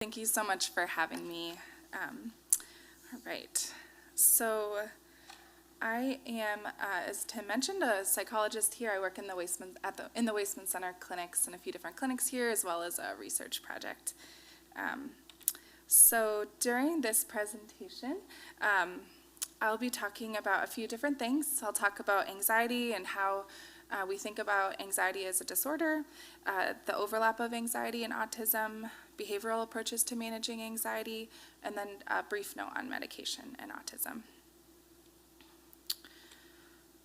Thank you so much for having me. All right, so I am, as Tim mentioned, a psychologist here. I work in the Wasteman Center clinics and a few different clinics here, as well as a research project. So during this presentation, I'll be talking about a few different things. I'll talk about anxiety and how we think about anxiety as a disorder, the overlap of anxiety and autism, behavioral approaches to managing anxiety, and then a brief note on medication and autism.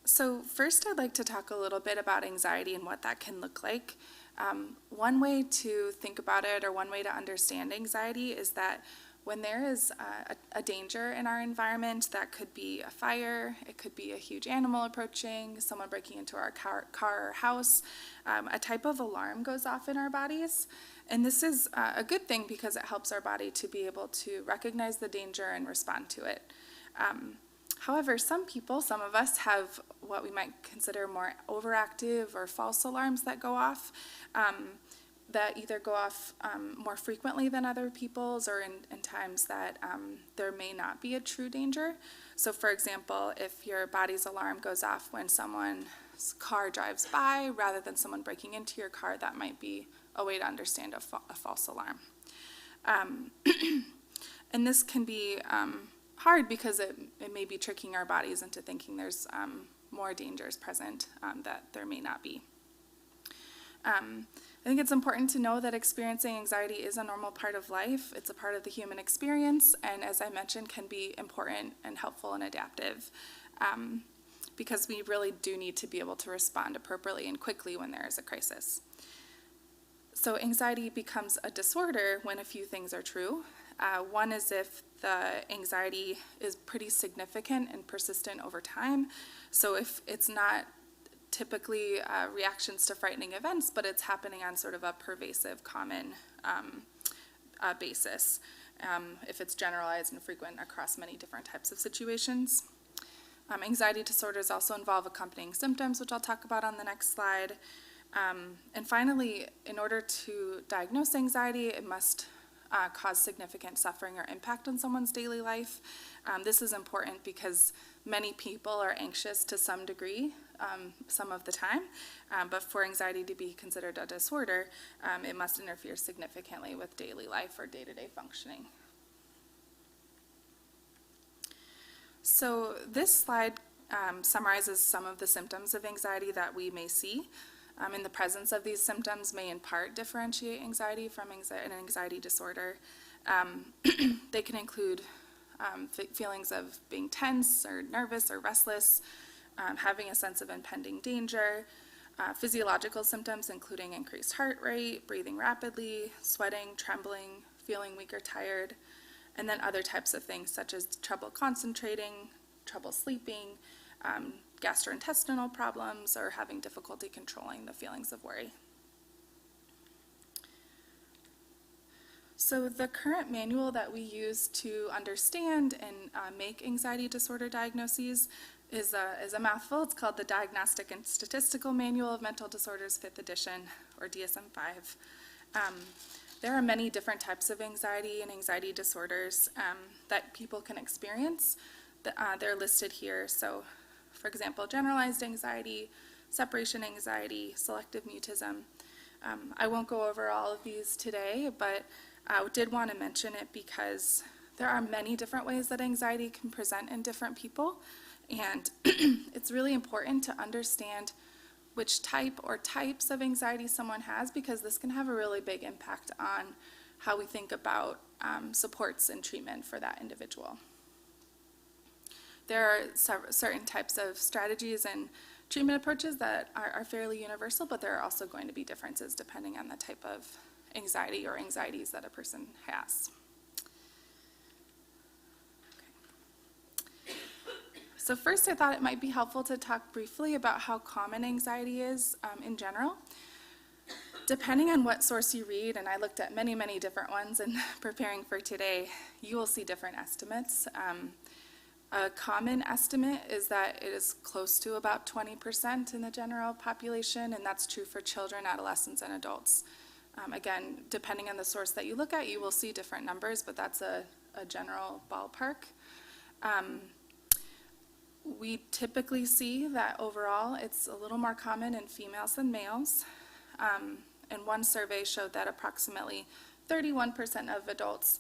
So first, I'd like to talk a little bit about anxiety and what that can look like. One way to think about it, or one way to understand anxiety, is that when there is a danger in our environment, that could be a fire, it could be a huge animal approaching, someone breaking into our car or house, a type of alarm goes off in our bodies. And this is a good thing because it helps our body to be able to recognize the danger and respond to it. However, some of us have what we might consider more overactive or false alarms that go off, that either go off more frequently than other people's, or in times that there may not be a true danger. So for example, if your body's alarm goes off when someone's car drives by rather than someone breaking into your car, that might be a way to understand a false alarm. And this can be hard because it may be tricking our bodies into thinking there's more dangers present that there may not be. I think it's important to know that experiencing anxiety is a normal part of life. It's a part of the human experience, and as I mentioned, can be important and helpful and adaptive, because we really do need to be able to respond appropriately and quickly when there is a crisis. So anxiety becomes a disorder when a few things are true. One is if the anxiety is pretty significant and persistent over time. So if it's not typically reactions to frightening events, but it's happening on sort of a pervasive, common basis, if it's generalized and frequent across many different types of situations. Anxiety disorders also involve accompanying symptoms, which I'll talk about on the next slide. And finally, in order to diagnose anxiety, it must cause significant suffering or impact on someone's daily life. This is important because many people are anxious to some degree, some of the time, but for anxiety to be considered a disorder, it must interfere significantly with daily life or day-to-day functioning. So this slide summarizes some of the symptoms of anxiety that we may see. And the presence of these symptoms may in part differentiate anxiety from an anxiety disorder. They can include feelings of being tense or nervous or restless, having a sense of impending danger, physiological symptoms including increased heart rate, breathing rapidly, sweating, trembling, feeling weak or tired, and then other types of things such as trouble concentrating, trouble sleeping, gastrointestinal problems, or having difficulty controlling the feelings of worry. So the current manual that we use to understand and make anxiety disorder diagnoses is a mouthful. It's called the Diagnostic and Statistical Manual of Mental Disorders, 5th edition, or DSM-5. There are many different types of anxiety and anxiety disorders that people can experience. They're listed here. So, for example, generalized anxiety, separation anxiety, selective mutism. I won't go over all of these today, but I did want to mention it because there are many different ways that anxiety can present in different people, and it's really important to understand which type or types of anxiety someone has, because this can have a really big impact on how we think about supports and treatment for that individual. There are certain types of strategies and treatment approaches that are fairly universal, but there are also going to be differences depending on the type of anxiety or anxieties that a person has. Okay. So first, I thought it might be helpful to talk briefly about how common anxiety is in general. Depending on what source you read, and I looked at many, many different ones in preparing for today, you will see different estimates. A common estimate is that it is close to about 20% in the general population, and that's true for children, adolescents, and adults. Again, depending on the source that you look at, you will see different numbers, but that's a general ballpark. We typically see that overall it's a little more common in females than males. And one survey showed that approximately 31% of adults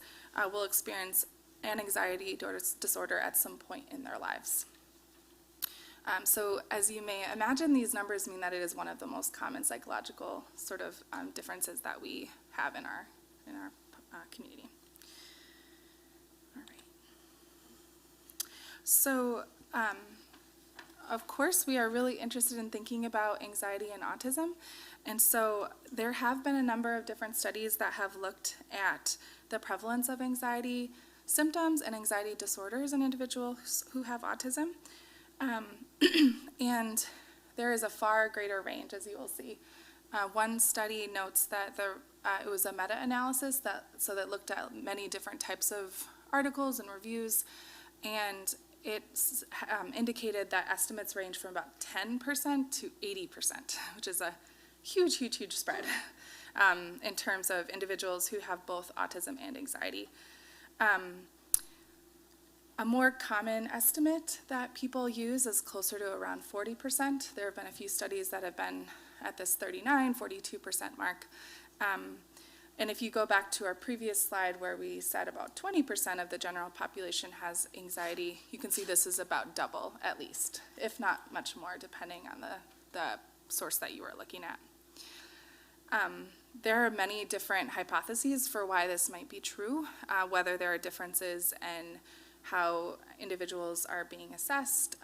will experience an anxiety disorder at some point in their lives. So as you may imagine, these numbers mean that it is one of the most common psychological sort of differences that we have in our community. All right. So of course, we are really interested in thinking about anxiety and autism. And so there have been a number of different studies that have looked at the prevalence of anxiety symptoms and anxiety disorders in individuals who have autism. And there is a far greater range, as you will see. One study notes that it was a meta-analysis that looked at many different types of articles and reviews, and it indicated that estimates range from about 10% to 80%, which is a huge, huge, huge spread in terms of individuals who have both autism and anxiety. A more common estimate that people use is closer to around 40%. There have been a few studies that have been at this 39, 42% mark. And if you go back to our previous slide where we said about 20% of the general population has anxiety, you can see this is about double at least, if not much more, depending on the source that you are looking at. There are many different hypotheses for why this might be true, whether there are differences in how individuals are being assessed,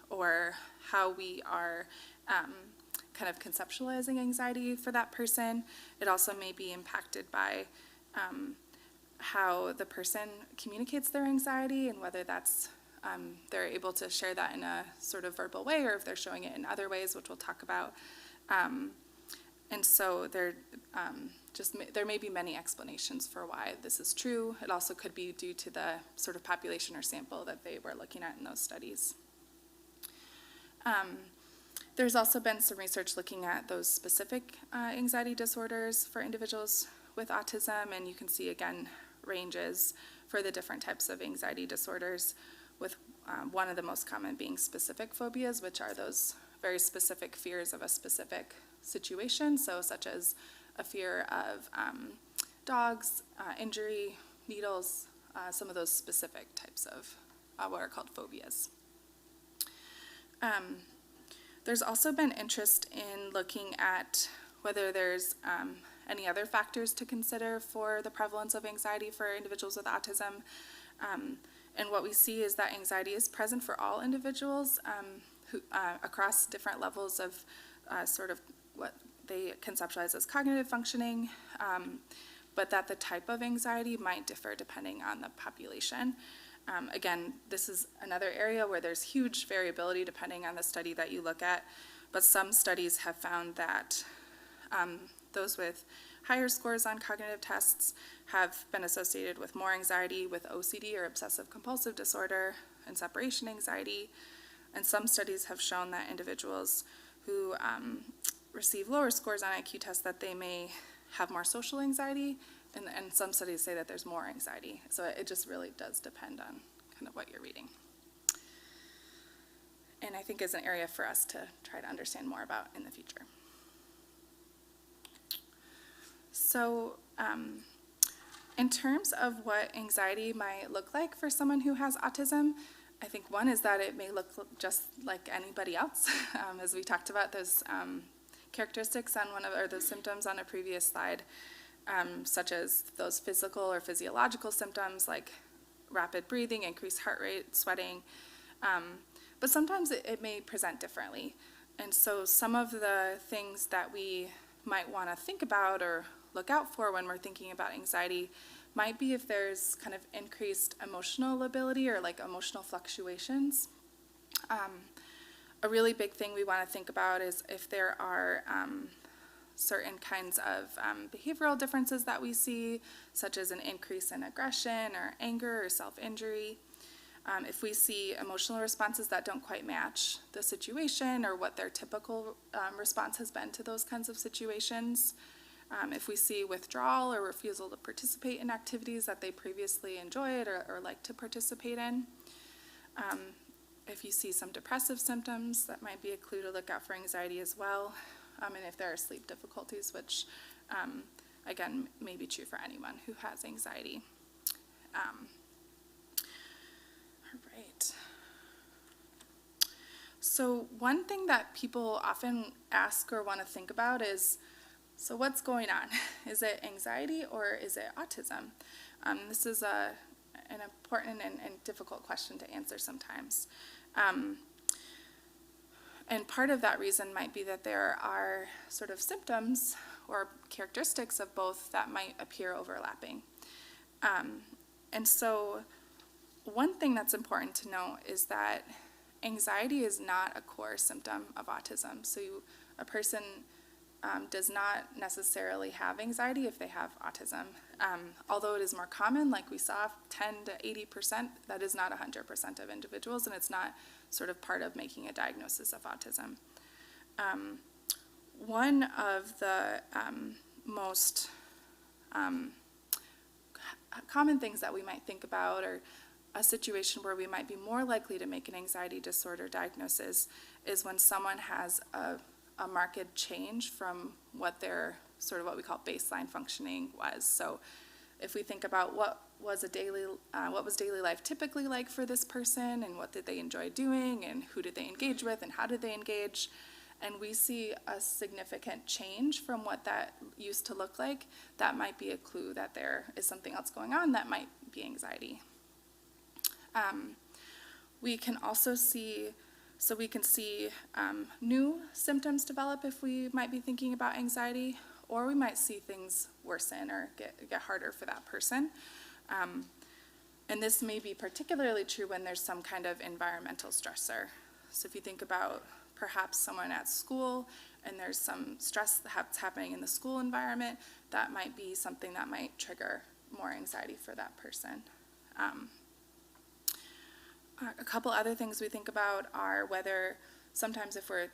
or how we are kind of conceptualizing anxiety for that person. It also may be impacted by how the person communicates their anxiety and whether that's they're able to share that in a sort of verbal way or if they're showing it in other ways, which we'll talk about. And so there may be many explanations for why this is true. It also could be due to the sort of population or sample that they were looking at in those studies. There's also been some research looking at those specific anxiety disorders for individuals with autism, and you can see, again, ranges for the different types of anxiety disorders, with one of the most common being specific phobias, which are those very specific fears of a specific situation, so such as a fear of dogs, injury, needles, some of those specific types of what are called phobias. There's also been interest in looking at whether there's any other factors to consider for the prevalence of anxiety for individuals with autism. And what we see is that anxiety is present for all individuals who, across different levels of sort of what they conceptualize as cognitive functioning, but that the type of anxiety might differ depending on the population. Again, this is another area where there's huge variability depending on the study that you look at, but some studies have found that those with higher scores on cognitive tests have been associated with more anxiety with OCD or obsessive compulsive disorder and separation anxiety, and some studies have shown that individuals who receive lower scores on IQ tests that they may have more social anxiety, and some studies say that there's more anxiety. So it just really does depend on kind of what you're reading. And I think is an area for us to try to understand more about in the future. So in terms of what anxiety might look like for someone who has autism, I think one is that it may look just like anybody else, as we talked about those characteristics on those symptoms on a previous slide. Such as those physical or physiological symptoms like rapid breathing, increased heart rate, sweating. But sometimes it may present differently. And so some of the things that we might want to think about or look out for when we're thinking about anxiety might be if there's kind of increased emotional lability or like emotional fluctuations. A really big thing we want to think about is if there are certain kinds of behavioral differences that we see, such as an increase in aggression or anger or self-injury. If we see emotional responses that don't quite match the situation or what their typical response has been to those kinds of situations. If we see withdrawal or refusal to participate in activities that they previously enjoyed or like to participate in. If you see some depressive symptoms, that might be a clue to look out for anxiety as well. And if there are sleep difficulties, which again may be true for anyone who has anxiety. All right. So one thing that people often ask or want to think about is, so what's going on? Is it anxiety or is it autism? This is an important and difficult question to answer sometimes. And part of that reason might be that there are sort of symptoms or characteristics of both that might appear overlapping. And so one thing that's important to note is that anxiety is not a core symptom of autism. So a person does not necessarily have anxiety if they have autism. Although it is more common, like we saw, 10 to 80%, that is not 100% of individuals, and it's not sort of part of making a diagnosis of autism. One of the most common things that we might think about, or a situation where we might be more likely to make an anxiety disorder diagnosis, is when someone has a marked change from what their sort of what we call baseline functioning was. So if we think about what was daily life typically like for this person, and what did they enjoy doing, and who did they engage with, and how did they engage, and we see a significant change from what that used to look like, that might be a clue that there is something else going on that might be anxiety. We can also see new symptoms develop if we might be thinking about anxiety, or we might see things worsen or get harder for that person. And this may be particularly true when there's some kind of environmental stressor. So if you think about perhaps someone at school and there's some stress that's happening in the school environment, that might be something that might trigger more anxiety for that person. A couple other things we think about are whether sometimes if we're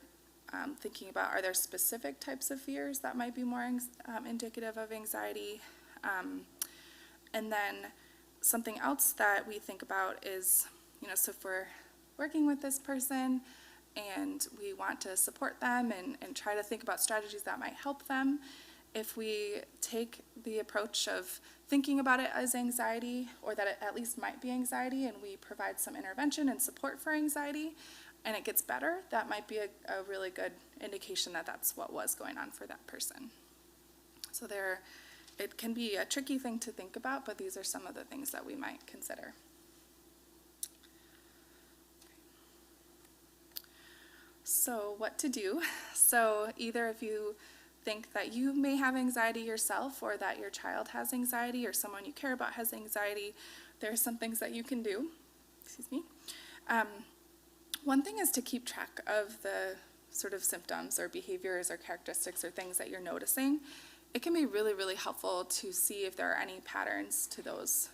thinking about, are there specific types of fears that might be more indicative of anxiety? And then something else that we think about is, so if we're working with this person and we want to support them and try to think about strategies that might help them, if we take the approach of thinking about it as anxiety, or that it at least might be anxiety, and we provide some intervention and support for anxiety, and it gets better, that might be a really good indication that that's what was going on for that person. So it can be a tricky thing to think about, but these are some of the things that we might consider. So what to do? So either if you think that you may have anxiety yourself, or that your child has anxiety, or someone you care about has anxiety, there are some things that you can do. Excuse me. One thing is to keep track of the sort of symptoms or behaviors or characteristics or things that you're noticing. It can be really, really helpful to see if there are any patterns to those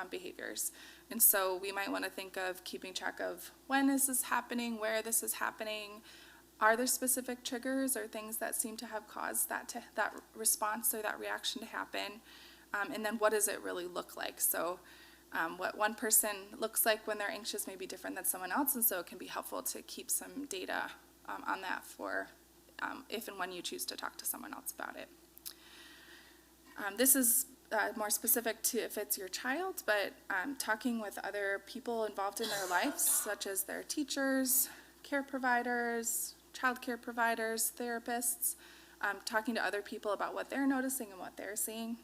behaviors. And so we might want to think of keeping track of when is this happening, where this is happening. Are there specific triggers or things that seem to have caused that response or that reaction to happen? And then what does it really look like? So what one person looks like when they're anxious may be different than someone else, and so it can be helpful to keep some data on that for if and when you choose to talk to someone else about it. This is more specific to if it's your child, but talking with other people involved in their lives, such as their teachers, care providers, child care providers, therapists, talking to other people about what they're noticing and what they're seeing.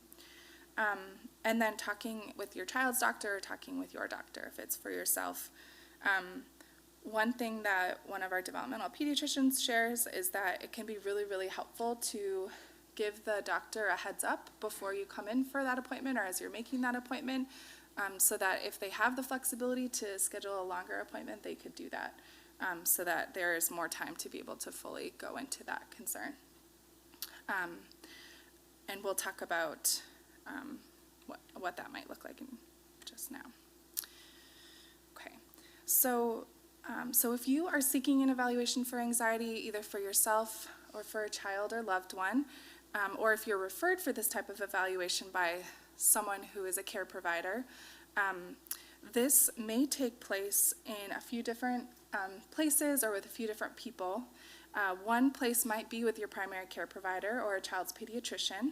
And then talking with your child's doctor or talking with your doctor if it's for yourself. One thing that one of our developmental pediatricians shares is that it can be really, really helpful to give the doctor a heads up before you come in for that appointment or as you're making that appointment, so that if they have the flexibility to schedule a longer appointment, they could do that, so that there is more time to be able to fully go into that concern. And we'll talk about what that might look like in just now. Okay, so if you are seeking an evaluation for anxiety, either for yourself or for a child or loved one, or if you're referred for this type of evaluation by someone who is a care provider, this may take place in a few different places or with a few different people. One place might be with your primary care provider or a child's pediatrician.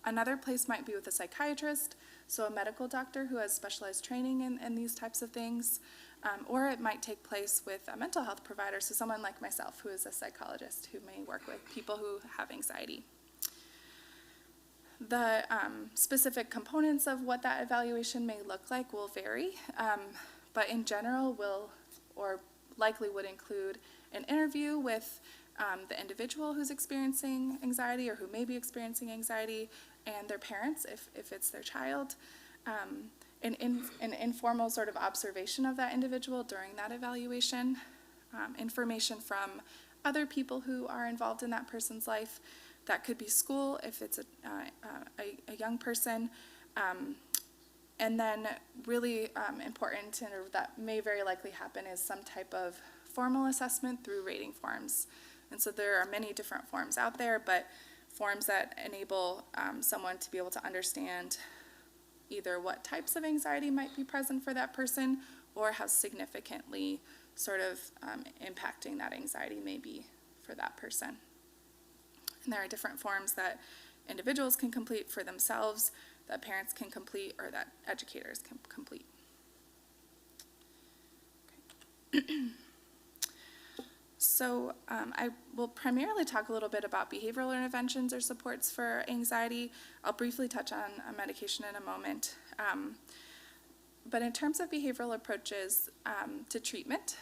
Another place might be with a psychiatrist, so a medical doctor who has specialized training in these types of things. Or it might take place with a mental health provider, so someone like myself who is a psychologist who may work with people who have anxiety. The specific components of what that evaluation may look like will vary, but in general will or likely would include an interview with the individual who's experiencing anxiety or who may be experiencing anxiety and their parents if it's their child, an informal sort of observation of that individual during that evaluation, information from other people who are involved in that person's life. That could be school if it's a young person, and then really important and that may very likely happen is some type of formal assessment through rating forms. And so there are many different forms out there, but forms that enable someone to be able to understand either what types of anxiety might be present for that person or how significantly sort of impacting that anxiety may be for that person. And there are different forms that individuals can complete for themselves, that parents can complete, or that educators can complete. Okay. So I will primarily talk a little bit about behavioral interventions or supports for anxiety. I'll briefly touch on a medication in a moment. But in terms of behavioral approaches to treatment,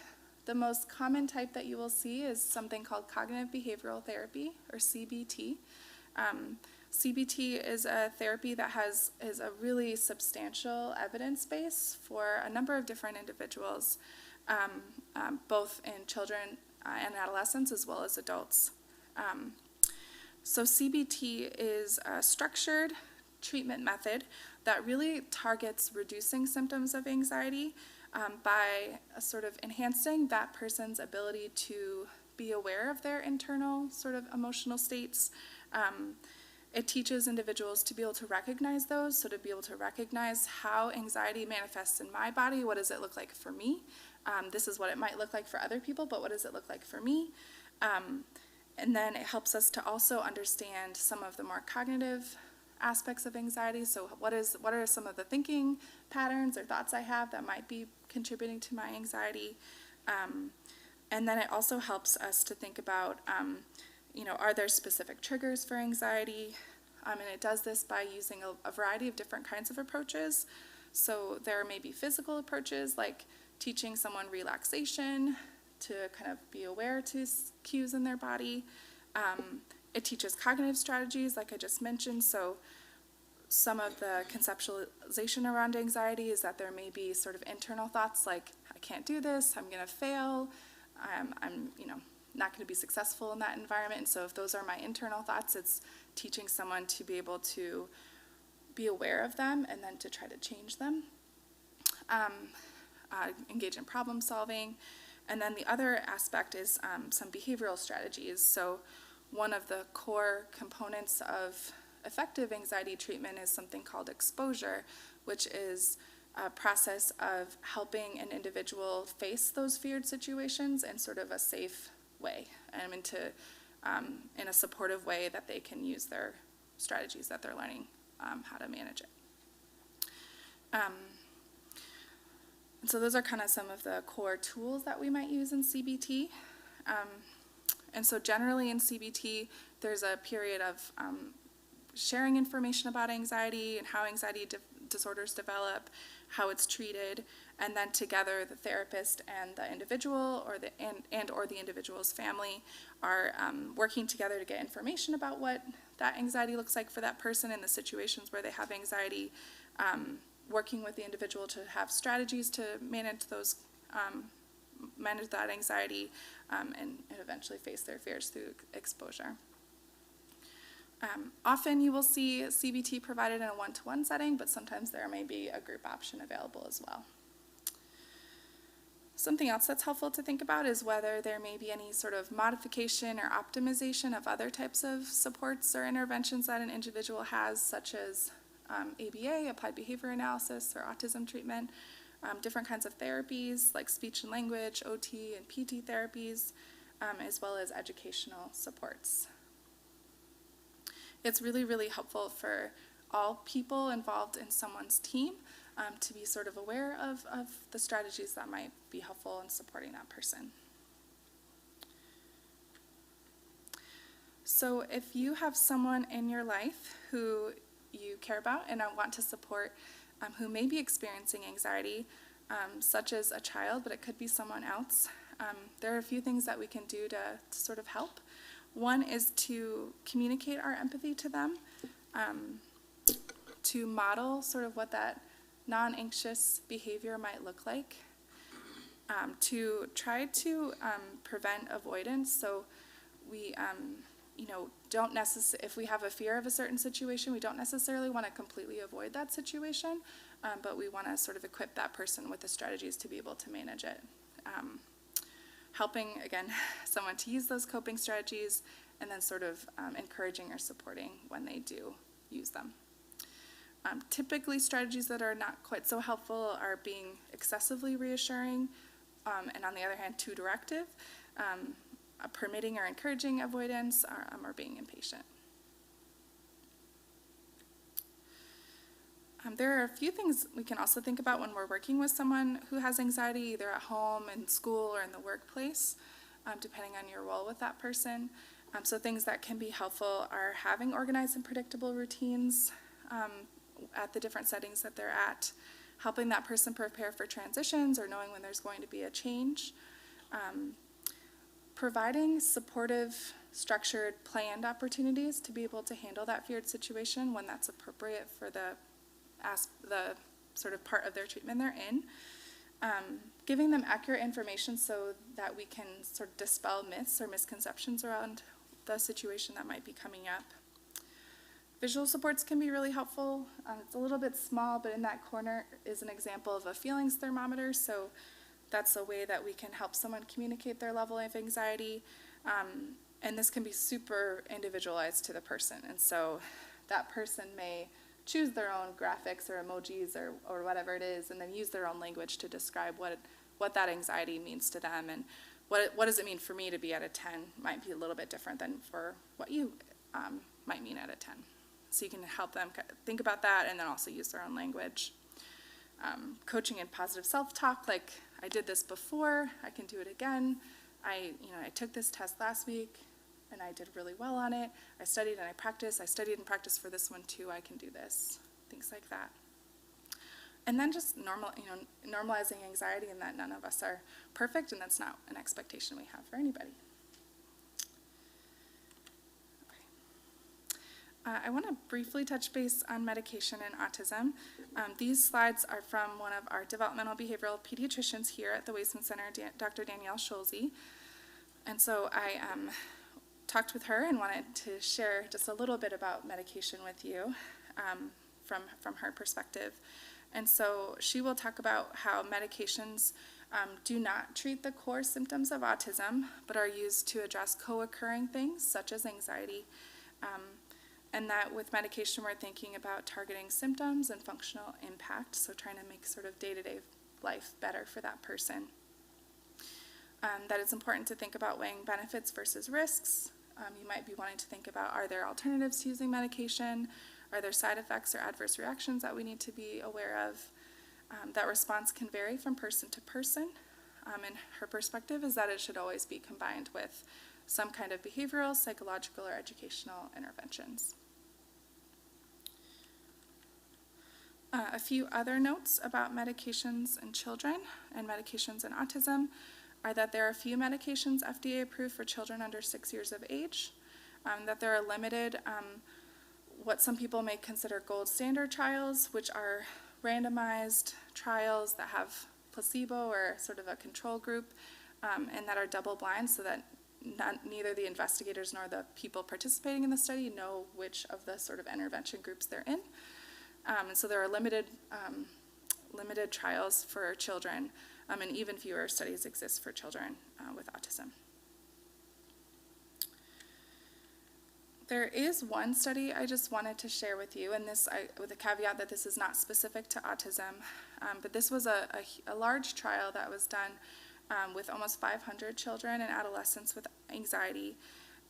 the most common type that you will see is something called cognitive behavioral therapy, or CBT. CBT is a therapy that is a really substantial evidence base for a number of different individuals, both in children and adolescents as well as adults. So CBT is a structured treatment method that really targets reducing symptoms of anxiety by sort of enhancing that person's ability to be aware of their internal sort of emotional states. It teaches individuals to be able to recognize those, so to be able to recognize how anxiety manifests in my body. What does it look like for me? This is what it might look like for other people, but what does it look like for me? And then it helps us to also understand some of the more cognitive aspects of anxiety. So what are some of the thinking patterns or thoughts I have that might be contributing to my anxiety? And then it also helps us to think about, are there specific triggers for anxiety? And it does this by using a variety of different kinds of approaches. So there may be physical approaches like teaching someone relaxation to kind of be aware to cues in their body. It teaches cognitive strategies, like I just mentioned. So some of the conceptualization around anxiety is that there may be sort of internal thoughts like, I can't do this, I'm going to fail, I'm not going to be successful in that environment. And so if those are my internal thoughts, it's teaching someone to be able to be aware of them and then to try to change them. Engage in problem solving. And then the other aspect is some behavioral strategies. So one of the core components of effective anxiety treatment is something called exposure, which is a process of helping an individual face those feared situations in sort of a safe way and in a supportive way that they can use their strategies that they're learning how to manage it. And so those are kind of some of the core tools that we might use in CBT. And so generally in CBT, there's a period of sharing information about anxiety and how anxiety disorders develop, how it's treated, and then together the therapist and the individual or the individual's family are working together to get information about what that anxiety looks like for that person in the situations where they have anxiety, working with the individual to have strategies to manage that anxiety, and eventually face their fears through exposure. Often you will see CBT provided in a one-to-one setting, but sometimes there may be a group option available as well. Something else that's helpful to think about is whether there may be any sort of modification or optimization of other types of supports or interventions that an individual has, such as ABA, applied behavior analysis, or autism treatment, different kinds of therapies like speech and language, OT and PT therapies, as well as educational supports. It's really, really helpful for all people involved in someone's team to be sort of aware of the strategies that might be helpful in supporting that person. So if you have someone in your life who you care about and want to support who may be experiencing anxiety, such as a child, but it could be someone else, there are a few things that we can do to sort of help. One is to communicate our empathy to them, to model sort of what that non-anxious behavior might look like, to try to prevent avoidance. So we, don't necessarily, if we have a fear of a certain situation, we don't necessarily want to completely avoid that situation, but we want to sort of equip that person with the strategies to be able to manage it. Helping, again, someone to use those coping strategies, and then sort of encouraging or supporting when they do use them. Typically, strategies that are not quite so helpful are being excessively reassuring, and on the other hand, too directive, permitting or encouraging avoidance, or being impatient. There are a few things we can also think about when we're working with someone who has anxiety, either at home, in school, or in the workplace, depending on your role with that person. So things that can be helpful are having organized and predictable routines at the different settings that they're at, helping that person prepare for transitions or knowing when there's going to be a change, providing supportive, structured, planned opportunities to be able to handle that feared situation when that's appropriate for the sort of part of their treatment they're in, giving them accurate information so that we can sort of dispel myths or misconceptions around the situation that might be coming up. Visual supports can be really helpful. It's a little bit small, but in that corner is an example of a feelings thermometer, so that's a way that we can help someone communicate their level of anxiety, and this can be super individualized to the person, and so that person may choose their own graphics or emojis or whatever it is, and then use their own language to describe what that anxiety means to them, and what does it mean for me to be at a 10 might be a little bit different than for what you might mean at a 10. So you can help them think about that and then also use their own language. Coaching and positive self-talk, like I did this before, I can do it again. I took this test last week and I did really well on it. I studied and I practiced. I studied and practiced for this one too. I can do this. Things like that. And then just normalizing anxiety, and that none of us are perfect, and that's not an expectation we have for anybody. I want to briefly touch base on medication and autism. These slides are from one of our developmental behavioral pediatricians here at the Waisman Center, Dr. Danielle Schulze. And so I talked with her and wanted to share just a little bit about medication with you from her perspective. And so she will talk about how medications do not treat the core symptoms of autism, but are used to address co-occurring things such as anxiety. And that with medication, we're thinking about targeting symptoms and functional impact, so trying to make sort of day-to-day life better for that person. That it's important to think about weighing benefits versus risks. You might be wanting to think about, are there alternatives to using medication? Are there side effects or adverse reactions that we need to be aware of? That response can vary from person to person. And her perspective is that it should always be combined with some kind of behavioral, psychological, or educational interventions. A few other notes about medications in children and medications in autism are that there are a few medications FDA approved for children under 6 years of age, that there are limited, what some people may consider gold standard trials, which are randomized trials that have placebo or sort of a control group, and that are double blind, so that neither the investigators nor the people participating in the study know which of the sort of intervention groups they're in. And so there are limited trials for children. and even fewer studies exist for children with autism. There is one study I just wanted to share with you, and this with a caveat that this is not specific to autism, but this was a large trial that was done with almost 500 children and adolescents with anxiety.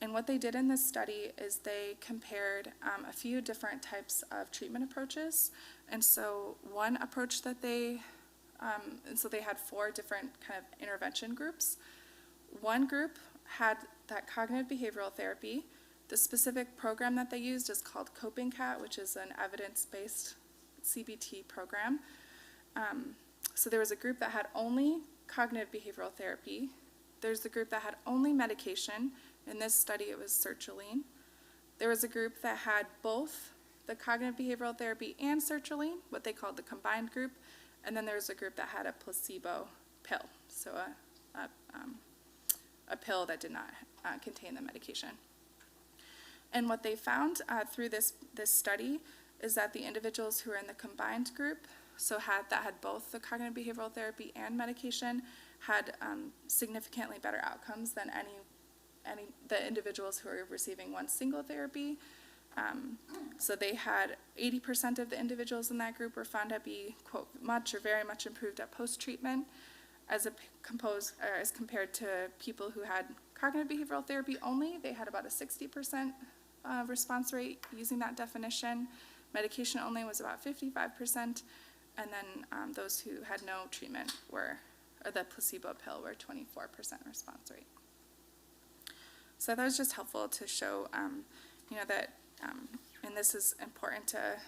And what they did in this study is they compared a few different types of treatment approaches. And so one approach that they had 4 different kind of intervention groups. One group had that cognitive behavioral therapy. The specific program that they used is called Coping Cat, which is an evidence-based CBT program. So there was a group that had only cognitive behavioral therapy. There's a group that had only medication. In this study, it was sertraline. There was a group that had both the cognitive behavioral therapy and sertraline, what they called the combined group. And then there was a group that had a placebo pill, so a pill that did not contain the medication. And what they found through this study is that the individuals who were in the combined group, that had both the cognitive behavioral therapy and medication, had significantly better outcomes than the individuals who were receiving one single therapy. So they had 80% of the individuals in that group were found to be, quote, much or very much improved at post-treatment, as compared to people who had cognitive behavioral therapy only. They had about a 60% response rate using that definition. Medication only was about 55%, and then those who had no treatment or the placebo pill were 24% response rate. So that was just helpful to show, that, and this is important to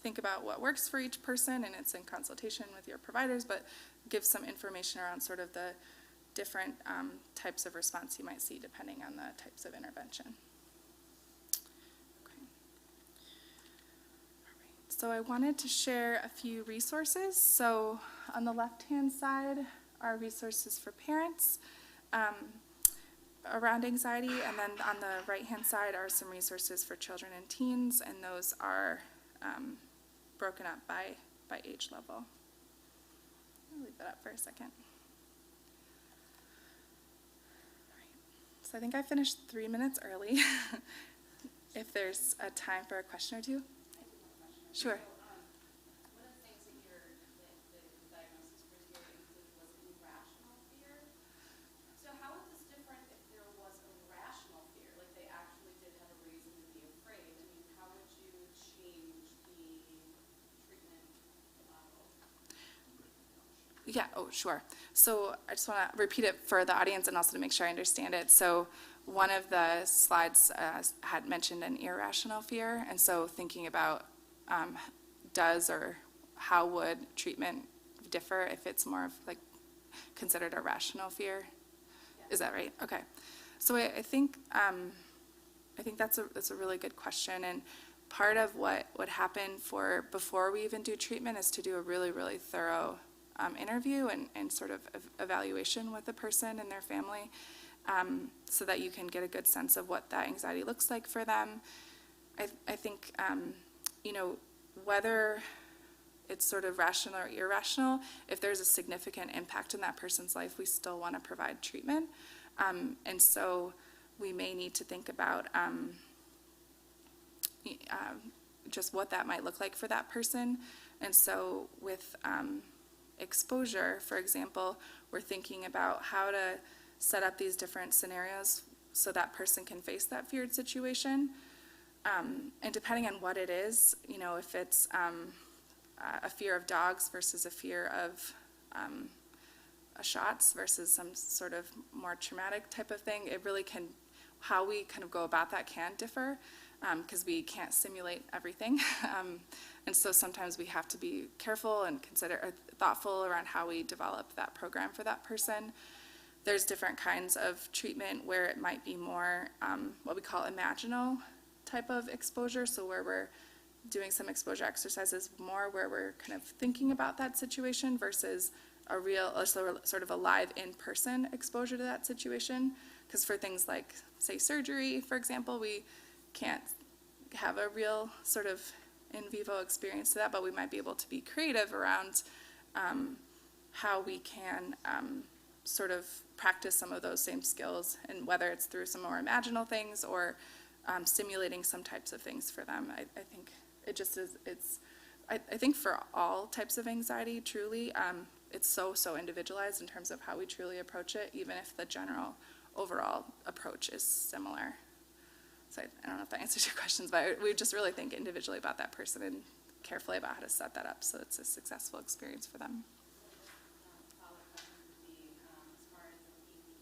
think about what works for each person, and it's in consultation with your providers, but give some information around sort of the different types of response you might see depending on the types of intervention. Okay. All right. So I wanted to share a few resources. So on the left-hand side are resources for parents around anxiety, and then on the right-hand side are some resources for children and teens, and those are broken up by age level. I'll leave that up for a second. All right. So I think I finished 3 minutes early. If there's a time for a question or two. Sure. One of the things in the diagnosis criteria included was irrational fear. So how is this different if there was a rational fear, like they actually did have a reason to be afraid? I mean, how would you change the treatment model? Yeah, oh, sure. So I just want to repeat it for the audience and also to make sure I understand it. So one of the slides had mentioned an irrational fear, and so thinking about does or how would treatment differ if it's more of like considered a rational fear? Yeah. Is that right? Okay. So I think that's a really good question, and part of what would happen before we even do treatment is to do a really, really thorough interview and sort of evaluation with the person and their family, so that you can get a good sense of what that anxiety looks like for them. I think whether it's sort of rational or irrational, if there's a significant impact in that person's life, we still want to provide treatment. And so we may need to think about just what that might look like for that person. And so with exposure, for example, we're thinking about how to set up these different scenarios so that person can face that feared situation. And depending on what it is, if it's a fear of dogs versus a fear of shots versus some sort of more traumatic type of thing, it really can, how we kind of go about that can differ, because we can't simulate everything. And so sometimes we have to be careful and thoughtful around how we develop that program for that person. There's different kinds of treatment where it might be more what we call imaginal type of exposure, so where we're doing some exposure exercises more where we're kind of thinking about that situation versus a real, sort of a live in-person exposure to that situation. Because for things like, say, surgery, for example, we can't have a real sort of in vivo experience to that, but we might be able to be creative around how we can sort of practice some of those same skills, and whether it's through some more imaginal things or stimulating some types of things for them. I think it just is, I think for all types of anxiety, truly, it's so individualized in terms of how we truly approach it, even if the general overall approach is similar. So I don't know if that answers your questions, but we just really think individually about that person and carefully about how to set that up so it's a successful experience for them. Follow-up question would be, as far as an ADA,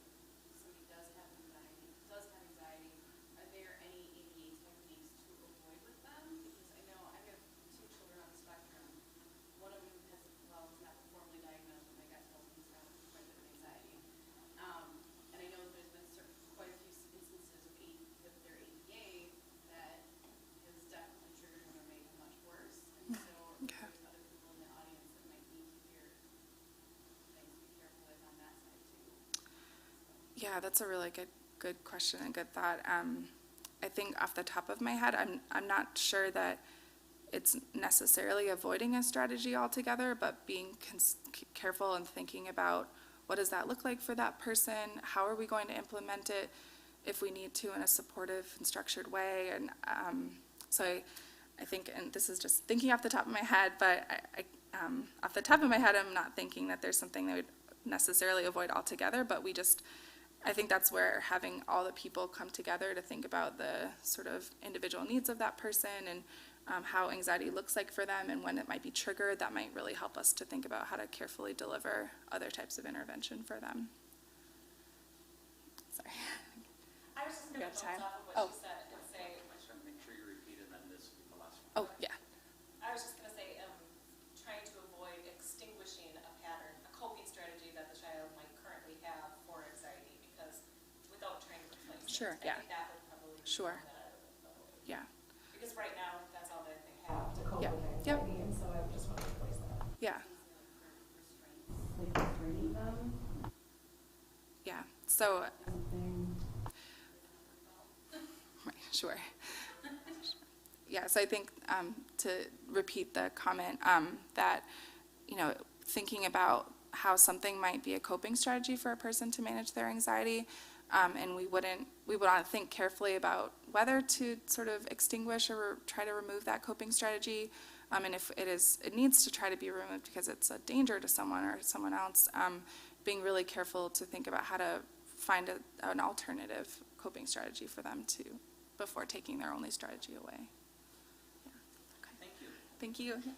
somebody does have anxiety, are there any ADA techniques to avoid with them? Because I know I have 2 children on the spectrum. One of them has, well, was not formally diagnosed, but my gut tells me he's got quite a bit of anxiety. And I know that there's been quite a few instances with their ADA that has definitely triggered them or made them much worse. And so Okay. there's other people in the audience that might need to hear things to be careful with on that side too. Yeah, that's a really good question and good thought. I think off the top of my head, I'm not sure that it's necessarily avoiding a strategy altogether, but being careful and thinking about what does that look like for that person? How are we going to implement it if we need to in a supportive and structured way? And so I think, and this is just thinking off the top of my head, but off the top of my head, I'm not thinking that there's something that would necessarily avoid altogether, but I think that's where having all the people come together to think about the sort of individual needs of that person and how anxiety looks like for them and when it might be triggered, that might really help us to think about how to carefully deliver other types of intervention for them. Sorry. I was just going to Got time? bounce off of what Oh. she said and say, Make sure you repeat it, and then this will be the last one. Oh, yeah. I was just going to say, trying to avoid extinguishing a pattern, a coping strategy that the child might currently have for anxiety, because without trying to replace it. Sure, I yeah. think that would probably be Sure. one that I would avoid. Yeah. Because right now, that's all that they have to cope Yeah. with Yep. anxiety, and so I would just want to replace that. Yeah. Like restraining them, Yeah. So, something. right, sure. Yeah, so I think to repeat the comment that, thinking about how something might be a coping strategy for a person to manage their anxiety, and we would want to think carefully about whether to sort of extinguish or try to remove that coping strategy, and if it needs to try to be removed because it's a danger to someone or someone else, being really careful to think about how to find an alternative coping strategy for them before taking their only strategy away. Yeah. Okay. Thank you. Thank you.